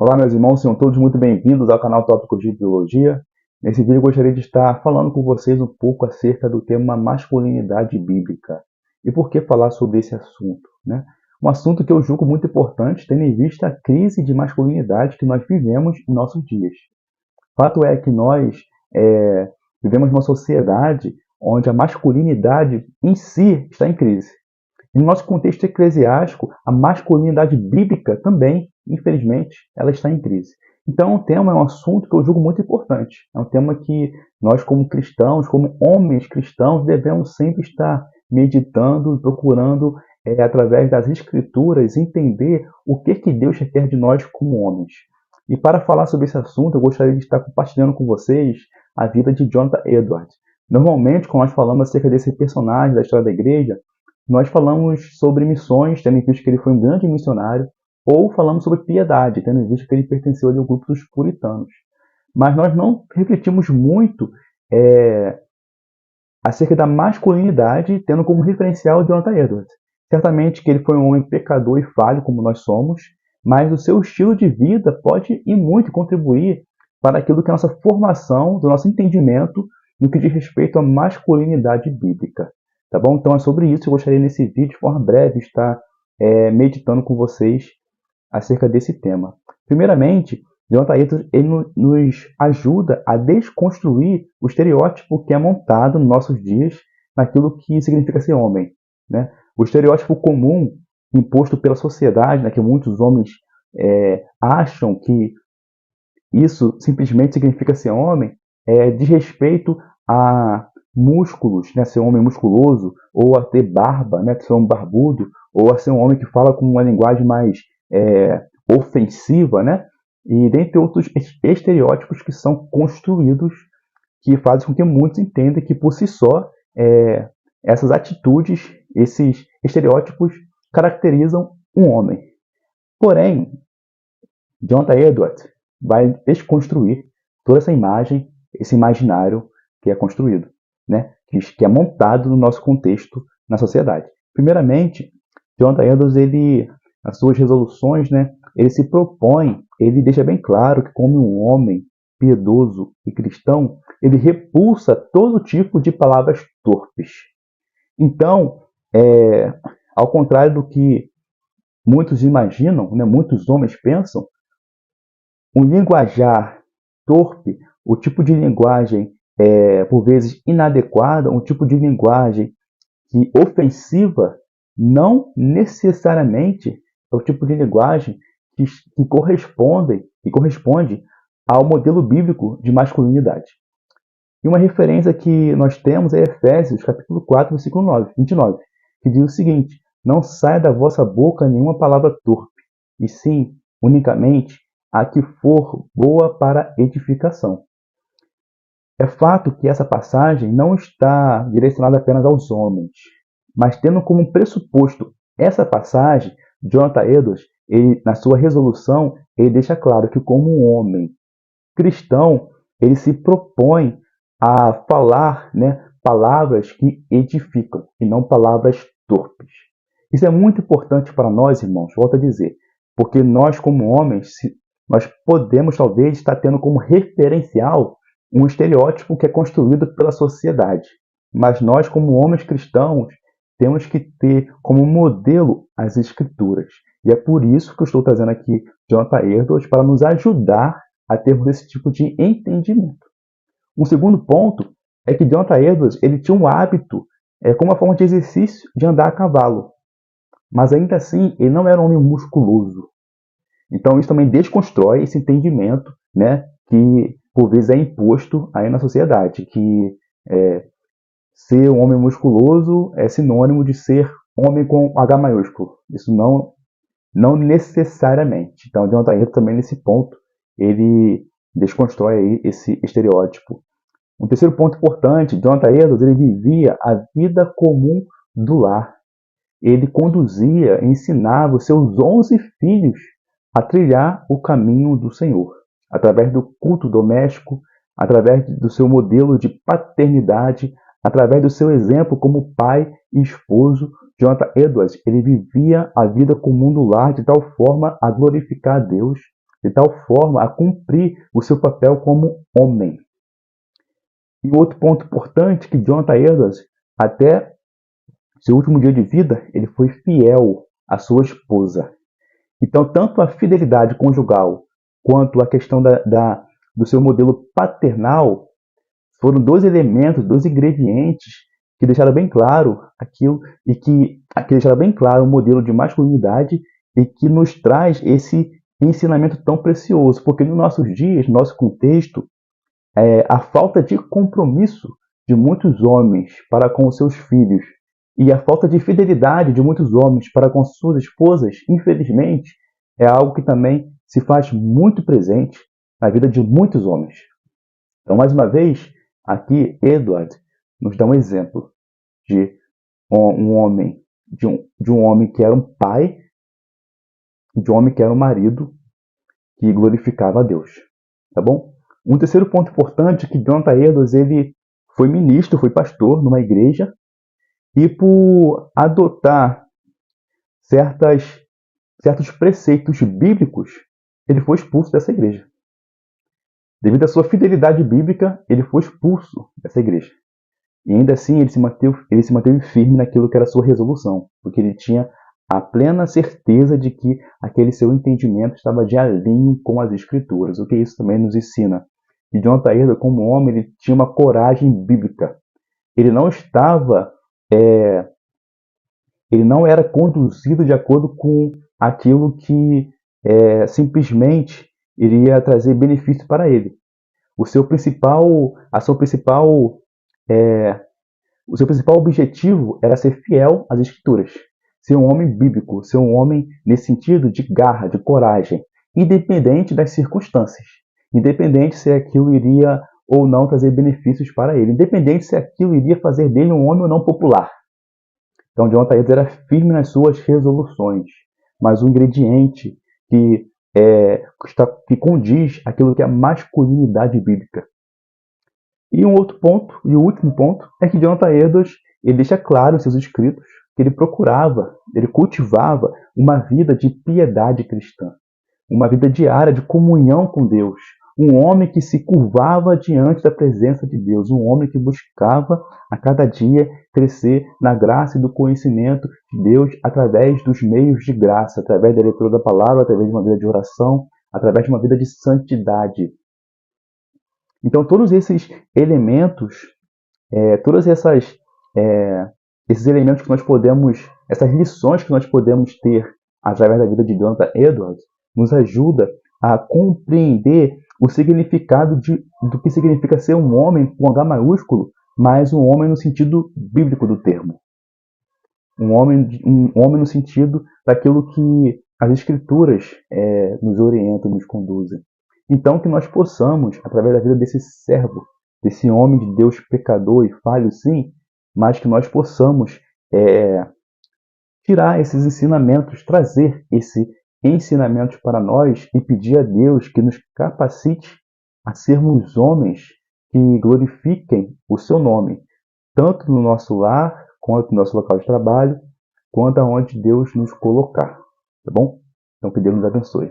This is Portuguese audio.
Olá, meus irmãos, sejam todos muito bem-vindos ao canal Tópicos de Biologia. Nesse vídeo eu gostaria de estar falando com vocês um pouco acerca do tema masculinidade bíblica. E por que falar sobre esse assunto, né? Um assunto que eu julgo muito importante, tendo em vista a crise de masculinidade que nós vivemos em nossos dias. Fato é que nós vivemos numa sociedade onde a masculinidade em si está em crise. No nosso contexto eclesiástico, a masculinidade bíblica também, infelizmente, ela está em crise. Então, o tema é um assunto que eu julgo muito importante. É um tema que nós, como cristãos, como homens cristãos, devemos sempre estar meditando e procurando, através das escrituras, entender o que Deus requer de nós como homens. E para falar sobre esse assunto, eu gostaria de estar compartilhando com vocês a vida de Jonathan Edwards. Normalmente, quando nós falamos acerca desse personagem da história da igreja, nós falamos sobre missões, tendo em vista que ele foi um grande missionário, ou falamos sobre piedade, tendo em vista que ele pertenceu ali ao grupo dos puritanos. Mas nós não refletimos muito é, acerca da masculinidade, tendo como referencial Jonathan Edwards. Certamente que ele foi um homem pecador e falho, como nós somos, mas o seu estilo de vida pode e muito contribuir para aquilo que é a nossa formação, do nosso entendimento no que diz respeito à masculinidade bíblica. Tá bom? Então é sobre isso que eu gostaria nesse vídeo, de forma breve, estar meditando com vocês acerca desse tema. Primeiramente, Jonathan Edwards ele nos ajuda a desconstruir o estereótipo que é montado nos nossos dias naquilo que significa ser homem, né? O estereótipo comum imposto pela sociedade, né, que muitos homens acham que isso simplesmente significa ser homem, diz respeito a músculos, né, ser um homem musculoso, ou a ter barba, né, ser um barbudo, ou a ser um homem que fala com uma linguagem mais ofensiva, né, e dentre outros estereótipos que são construídos, que fazem com que muitos entendam que por si só essas atitudes, esses estereótipos caracterizam um homem. Porém, Jonathan Edwards vai desconstruir toda essa imagem, esse imaginário que é construído, né? que é montado no nosso contexto, na sociedade. Primeiramente, Jonathan Edwards, ele, nas suas resoluções, né, ele se propõe, ele deixa bem claro que como um homem piedoso e cristão, ele repulsa todo tipo de palavras torpes. Então, ao contrário do que muitos imaginam, né, muitos homens pensam, um linguajar torpe, o tipo de linguagem por vezes inadequada, um tipo de linguagem que ofensiva, não necessariamente é o tipo de linguagem que corresponde ao modelo bíblico de masculinidade. E uma referência que nós temos é Efésios, capítulo 4, versículo 29, que diz o seguinte: não saia da vossa boca nenhuma palavra torpe, e sim, unicamente, a que for boa para edificação. É fato que essa passagem não está direcionada apenas aos homens, mas tendo como pressuposto essa passagem, Jonathan Edwards, ele, na sua resolução, ele deixa claro que como um homem cristão, ele se propõe a falar, né, palavras que edificam e não palavras torpes. Isso é muito importante para nós, irmãos, volto a dizer, porque nós como homens, nós podemos talvez estar tendo como referencial um estereótipo que é construído pela sociedade. Mas nós, como homens cristãos, temos que ter como modelo as escrituras. E é por isso que eu estou trazendo aqui Jonathan Edwards para nos ajudar a termos esse tipo de entendimento. Um segundo ponto é que Jonathan Edwards ele tinha um hábito, como uma forma de exercício, de andar a cavalo. Mas ainda assim, ele não era um homem musculoso. Então isso também desconstrói esse entendimento, né, que por vezes é imposto aí na sociedade, que ser um homem musculoso é sinônimo de ser homem com H maiúsculo. Isso não necessariamente. Então, Jonathan Edwards também nesse ponto, ele desconstrói aí esse estereótipo. Um terceiro ponto importante, Jonathan Edwards ele vivia a vida comum do lar. Ele conduzia, ensinava os seus 11 filhos a trilhar o caminho do Senhor, através do culto doméstico, através do seu modelo de paternidade, através do seu exemplo como pai e esposo. Jonathan Edwards ele vivia a vida comum do lar de tal forma a glorificar a Deus, de tal forma a cumprir o seu papel como homem. E outro ponto importante que Jonathan Edwards, até seu último dia de vida, ele foi fiel à sua esposa. Então, tanto a fidelidade conjugal quanto a questão do seu modelo paternal foram dois elementos, dois ingredientes que deixaram bem claro aquilo e que deixaram bem claro o modelo de masculinidade e que nos traz esse ensinamento tão precioso, porque nos nossos dias, no nosso contexto, a falta de compromisso de muitos homens para com os seus filhos e a falta de fidelidade de muitos homens para com suas esposas, infelizmente, é algo que também se faz muito presente na vida de muitos homens. Então, mais uma vez, aqui Edward nos dá um exemplo de um homem, de um homem que era um pai, de um homem que era um marido que glorificava a Deus, tá bom? Um terceiro ponto importante é que Jonathan Edwards, ele foi ministro, foi pastor numa igreja e por adotar certos preceitos bíblicos, ele foi expulso dessa igreja. Devido à sua fidelidade bíblica, ele foi expulso dessa igreja. E ainda assim, ele se manteve firme naquilo que era a sua resolução, porque ele tinha a plena certeza de que aquele seu entendimento estava de alinho com as Escrituras, o que isso também nos ensina. E Jonathan Edwards, como homem, ele tinha uma coragem bíblica. Ele não estava, ele não era conduzido de acordo com aquilo que simplesmente iria trazer benefício para ele. O seu principal objetivo era ser fiel às Escrituras, ser um homem bíblico, ser um homem nesse sentido de garra, de coragem, independente das circunstâncias, independente se aquilo iria ou não trazer benefícios para ele, independente se aquilo iria fazer dele um homem ou não popular. Então, Jonathan Edwards era firme nas suas resoluções, mas o ingrediente que condiz aquilo que é a masculinidade bíblica. E um outro ponto, e o último ponto, é que Jonathan Edwards ele deixa claro em seus escritos que ele cultivava uma vida de piedade cristã, uma vida diária de comunhão com Deus, um homem que se curvava diante da presença de Deus, um homem que buscava a cada dia crescer na graça e do conhecimento de Deus através dos meios de graça, através da leitura da palavra, através de uma vida de oração, através de uma vida de santidade. Então, todos esses elementos, esses elementos que nós podemos, essas lições que nós podemos ter através da vida de Jonathan Edwards, nos ajuda a compreender o significado do que significa ser um homem com H maiúsculo, mas um homem no sentido bíblico do termo. Um homem no sentido daquilo que as Escrituras nos orientam, nos conduzem. Então, que nós possamos, através da vida desse servo, desse homem de Deus pecador e falho, sim, mas que nós possamos tirar esses ensinamentos, trazer esses ensinamentos para nós e pedir a Deus que nos capacite a sermos homens que glorifiquem o seu nome, tanto no nosso lar, quanto no nosso local de trabalho, quanto aonde Deus nos colocar. Tá bom? Então, que Deus nos abençoe.